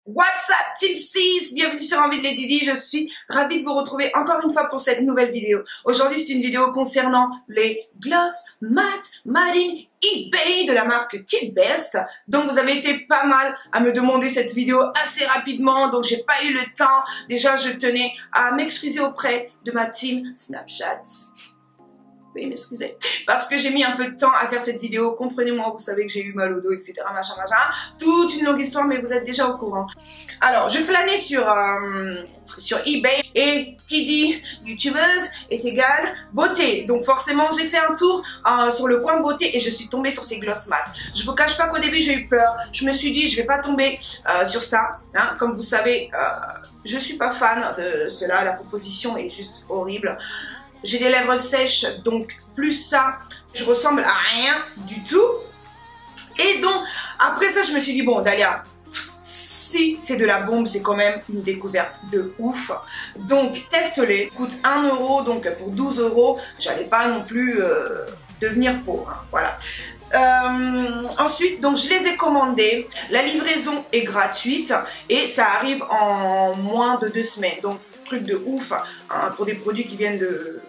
What's up Team 6, bienvenue sur Envie de Lady Di, je suis ravie de vous retrouver encore une fois pour cette nouvelle vidéo. Aujourd'hui c'est une vidéo concernant les gloss matte marine eBay de la marque Kit Best. Donc vous avez été pas mal à me demander cette vidéo assez rapidement, donc j'ai pas eu le temps. Déjà je tenais à m'excuser auprès de ma team Snapchat. Oui, m'excusez, parce que j'ai mis un peu de temps à faire cette vidéo, comprenez-moi, vous savez que j'ai eu mal au dos, etc., machin, toute une longue histoire, mais vous êtes déjà au courant. Alors, je flânais sur eBay, et qui dit youtubeuse est égal beauté, donc forcément, j'ai fait un tour sur le coin beauté, et je suis tombée sur ces gloss matte. Je vous cache pas qu'au début, j'ai eu peur, je me suis dit, je vais pas tomber sur ça, hein, comme vous savez, je suis pas fan de cela, la composition est juste horrible. J'ai des lèvres sèches, donc plus ça, je ressemble à rien du tout. Et donc, après ça, je me suis dit, bon, Dalia, si c'est de la bombe, c'est quand même une découverte de ouf. Donc, teste-les. Coûte 1 euro, donc pour 12 euros, j'allais pas non plus devenir pauvre. Hein, voilà. Ensuite, donc je les ai commandés. La livraison est gratuite et ça arrive en moins de 2 semaines. Donc, truc de ouf hein, pour des produits qui viennent de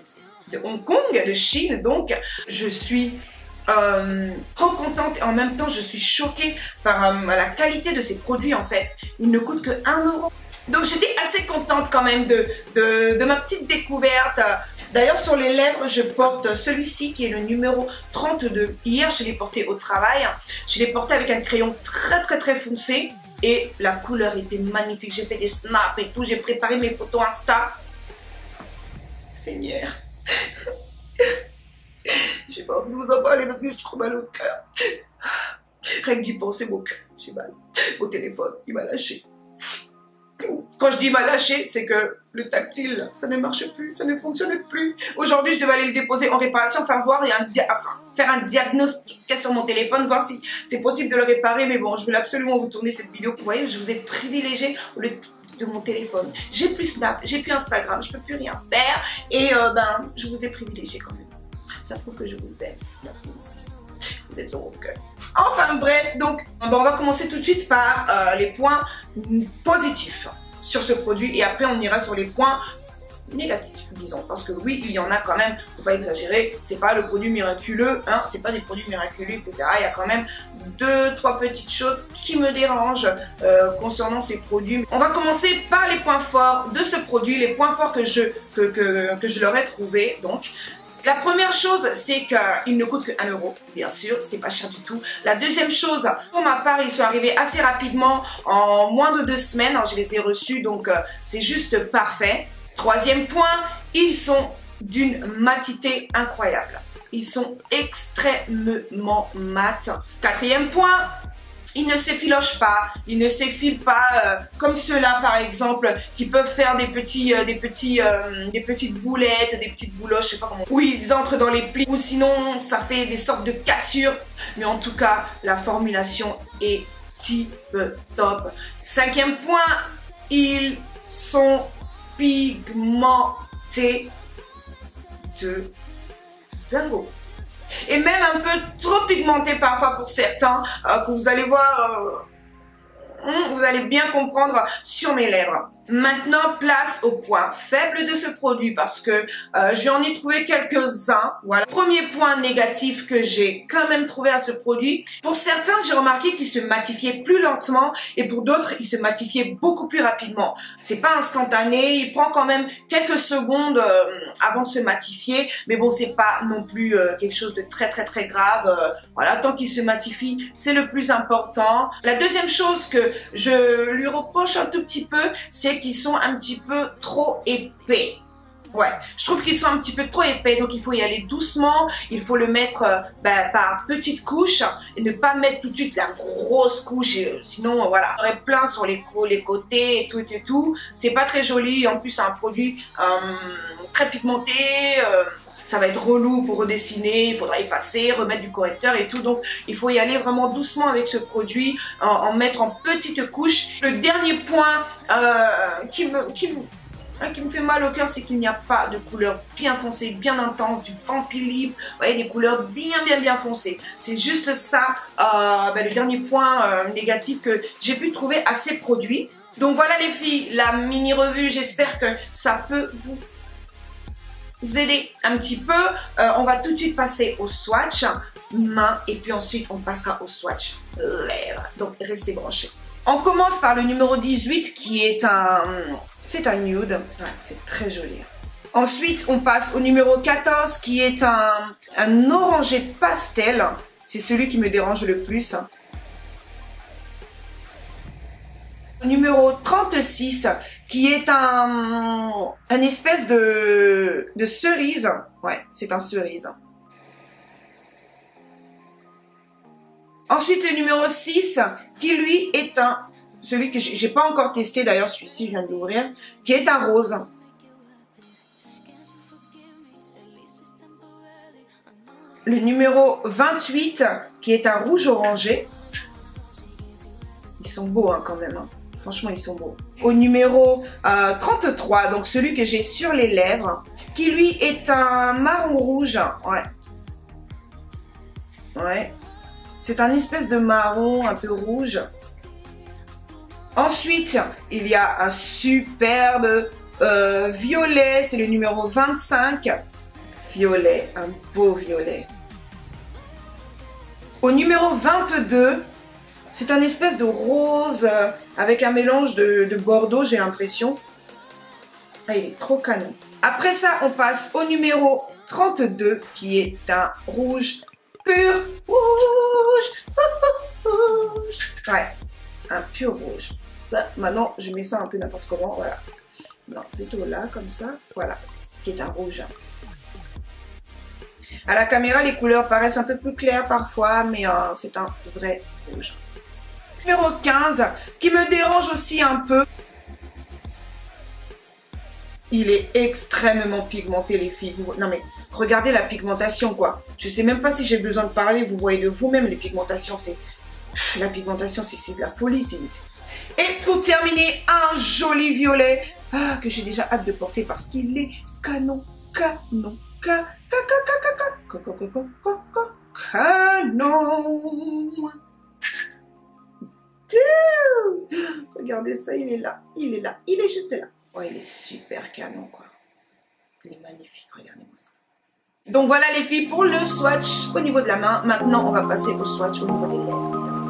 Hong Kong, de Chine. Donc je suis trop contente et en même temps je suis choquée par la qualité de ces produits. En fait, ils ne coûtent que 1 euro. Donc j'étais assez contente quand même de ma petite découverte. D'ailleurs sur les lèvres je porte celui-ci qui est le numéro 32. Hier je l'ai porté au travail. Je l'ai porté avec un crayon très foncé et la couleur était magnifique. J'ai fait des snaps et tout, j'ai préparé mes photos Insta. Seigneur, j'ai pas envie de vous en parler parce que j'ai trop mal au cœur. Rien que d'y penser, mon cœur, j'ai mal. Au téléphone, il m'a lâché. Quand je dis m'a lâché, c'est que le tactile, ça ne marche plus, ça ne fonctionne plus. Aujourd'hui, je devais aller le déposer en réparation, enfin voir et faire un diagnostic sur mon téléphone, voir si c'est possible de le réparer. Mais bon, je voulais absolument vous tourner cette vidéo. Vous voyez, je vous ai privilégié au lieu de mon téléphone. J'ai plus Snap, j'ai plus Instagram, je peux plus rien faire. Et ben, je vous ai privilégié quand même. Ça prouve que je vous aime, la team 6. Vous êtes au mon cœur. Enfin bref, donc on va commencer tout de suite par les points positifs sur ce produit et après on ira sur les points négatifs, disons, parce que oui, il y en a quand même, faut pas exagérer, c'est pas le produit miraculeux, hein, c'est pas des produits miraculeux, etc. Il y a quand même 2-3 petites choses qui me dérangent concernant ces produits. On va commencer par les points forts de ce produit, les points forts que je leur ai trouvés, donc. La première chose, c'est qu'il ne coûte que 1 euro, bien sûr, c'est pas cher du tout. La deuxième chose, pour ma part, ils sont arrivés assez rapidement, en moins de 2 semaines, je les ai reçus, donc c'est juste parfait. Troisième point, ils sont d'une matité incroyable. Ils sont extrêmement mat. Quatrième point, ils ne s'effilochent pas, ils ne s'effilent pas comme ceux-là par exemple qui peuvent faire des petites boulettes, des petites bouloches, je sais pas comment. Oui, ils entrent dans les plis ou sinon ça fait des sortes de cassures. Mais en tout cas, la formulation est tip top. Cinquième point, ils sont pigmentés de dingo. Et même un peu trop pigmenté parfois pour certains, que vous allez voir, vous allez bien comprendre sur mes lèvres. Maintenant, place au point faible de ce produit parce que j'en ai trouvé quelques-uns. Voilà. Premier point négatif que j'ai quand même trouvé à ce produit. Pour certains, j'ai remarqué qu'il se matifiait plus lentement et pour d'autres, il se matifiait beaucoup plus rapidement. C'est pas instantané, il prend quand même quelques secondes avant de se matifier. Mais bon, c'est pas non plus quelque chose de très grave. Voilà, tant qu'il se matifie, c'est le plus important. La deuxième chose que je lui reproche un tout petit peu, c'est qu'ils sont un petit peu trop épais. Ouais, je trouve qu'ils sont un petit peu trop épais, donc il faut y aller doucement, il faut le mettre par petites couches et ne pas mettre tout de suite la grosse couche, sinon voilà, on aurait plein sur les côtés et tout, c'est pas très joli, en plus c'est un produit très pigmenté, ça va être relou pour redessiner, il faudra effacer, remettre du correcteur et tout. Donc, il faut y aller vraiment doucement avec ce produit, en mettre en petites couches. Le dernier point qui qui me fait mal au cœur, c'est qu'il n'y a pas de couleur bien foncée, bien intense, du Vampilipe, vous voyez, des couleurs bien foncées. C'est juste ça, le dernier point négatif que j'ai pu trouver à ces produits. Donc voilà les filles, la mini revue, j'espère que ça peut vous aider un petit peu. On va tout de suite passer au swatch main et puis ensuite on passera au swatch lèvres. Donc restez branchés. On commence par le numéro 18 qui est c'est un nude. Ouais, c'est très joli. Ensuite on passe au numéro 14 qui est un orangé pastel. C'est celui qui me dérange le plus. Numéro 36 qui est un espèce de cerise. Ouais, c'est un cerise. Ensuite le numéro 6 qui lui est celui que j'ai pas encore testé d'ailleurs, celui-ci je viens de l'ouvrir, qui est un rose. Le numéro 28 qui est un rouge orangé. Ils sont beaux hein, quand même. Hein. Franchement, ils sont beaux. Au numéro 33, donc celui que j'ai sur les lèvres, qui lui est un marron rouge. Ouais. Ouais. C'est un espèce de marron un peu rouge. Ensuite, il y a un superbe violet. C'est le numéro 25. Violet, un beau violet. Au numéro 22, c'est un espèce de rose avec un mélange de bordeaux, j'ai l'impression. Ah, il est trop canon. Après ça, on passe au numéro 32 qui est un rouge pur. Rouge. Ouais, un pur rouge. Là, maintenant, je mets ça un peu n'importe comment. Voilà. Non, plutôt là, comme ça. Voilà, qui est un rouge. À la caméra, les couleurs paraissent un peu plus claires parfois, mais c'est un vrai rouge. Numéro 15, qui me dérange aussi un peu. Il est extrêmement pigmenté, les filles. Non mais, regardez la pigmentation, quoi. Je sais même pas si j'ai besoin de parler. Vous voyez de vous-même, les pigmentations, c'est... La pigmentation, c'est de la folie, Et pour terminer, un joli violet que j'ai déjà hâte de porter parce qu'il est canon. Canon. Regardez ça, il est là, il est juste là. Oh, il est super canon, quoi. Il est magnifique, regardez-moi ça. Donc voilà les filles pour le swatch au niveau de la main. Maintenant, on va passer au swatch au niveau des lèvres, les amis.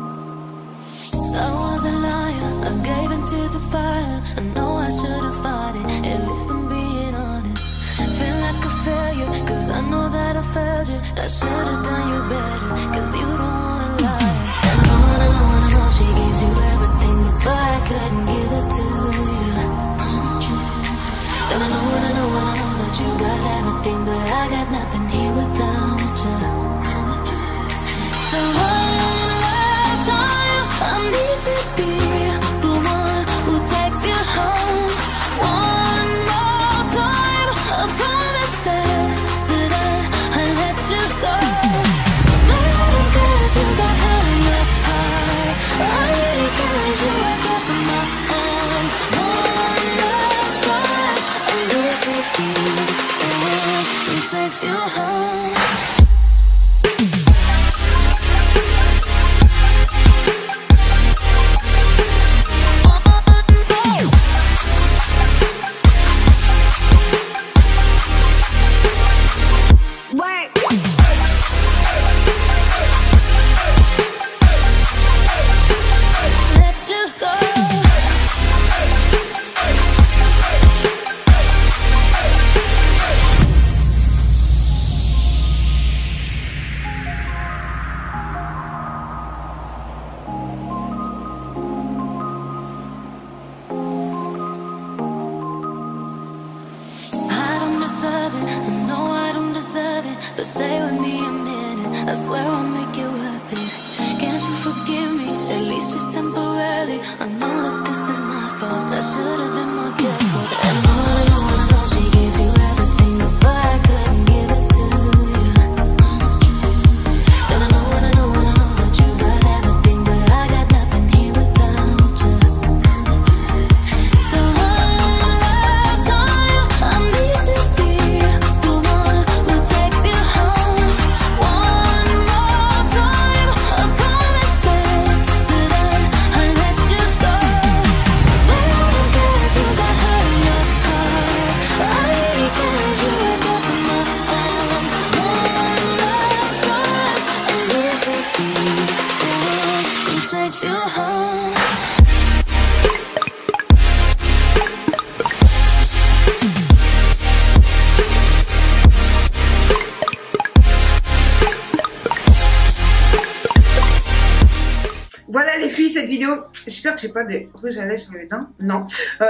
Cause I know that I failed you. I should have done you better. Cause you don't wanna lie. And I know she gives you everything, but I couldn't give it to you. Then I know that you got everything, but I got nothing here without you. So one last time, I need to be the one who takes you home. One more time, I promise that after that I let you go. Maybe because you got higher high, I really cause you wake up in my arms. One last time, I need to be the one who takes you home. But stay with me a minute, I swear I'll make it worth it. Can't you forgive me, at least just temporarily? I know that this is my fault, I should have been more careful. And I know she gives you everything, but I couldn't give it to you. And I know that you got everything, but I got nothing here without you. So one last time, cette vidéo, j'espère que j'ai pas des rouges à lèvres sur les dents. Non.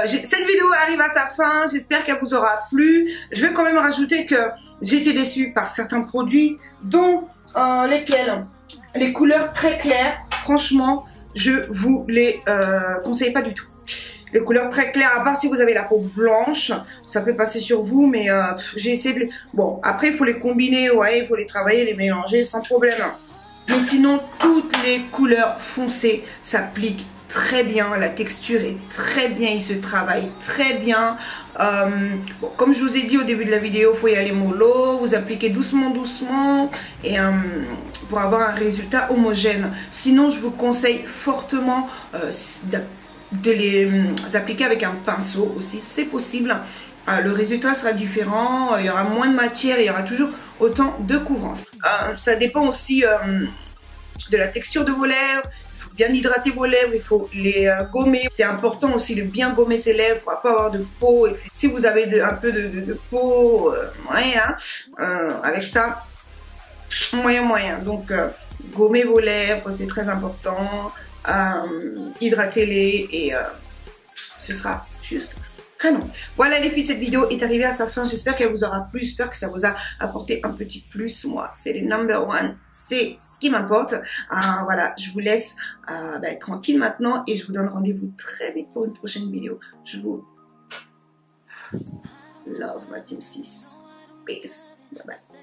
Cette vidéo arrive à sa fin. J'espère qu'elle vous aura plu. Je vais quand même rajouter que j'ai été déçue par certains produits, dont lesquels les couleurs très claires. Franchement, je vous les conseille pas du tout. Les couleurs très claires, à part si vous avez la peau blanche, ça peut passer sur vous, mais j'ai essayé de les... Bon, après, il faut les combiner, ouais, il faut les travailler, les mélanger sans problème. Mais sinon, toutes les couleurs foncées s'appliquent très bien. La texture est très bien, il se travaille très bien. Bon, comme je vous ai dit au début de la vidéo, il faut y aller mollo, vous appliquez doucement, doucement, et pour avoir un résultat homogène. Sinon, je vous conseille fortement de les appliquer avec un pinceau aussi, c'est possible. Le résultat sera différent, il y aura moins de matière, il y aura toujours autant de couvrance. Ça dépend aussi de la texture de vos lèvres. Il faut bien hydrater vos lèvres, il faut les gommer. C'est important aussi de bien gommer ses lèvres pour ne pas avoir de peau. Si vous avez un peu de peau, moyen, avec ça, moyen. Donc, gommez vos lèvres, c'est très important. Hydratez-les et ce sera juste canon. Voilà les filles, cette vidéo est arrivée à sa fin. J'espère qu'elle vous aura plu, j'espère que ça vous a apporté un petit plus. Moi, c'est le number one, c'est ce qui m'importe. Voilà, je vous laisse tranquille maintenant et je vous donne rendez-vous très vite pour une prochaine vidéo. Je vous love ma team 6. Peace. Bye bye.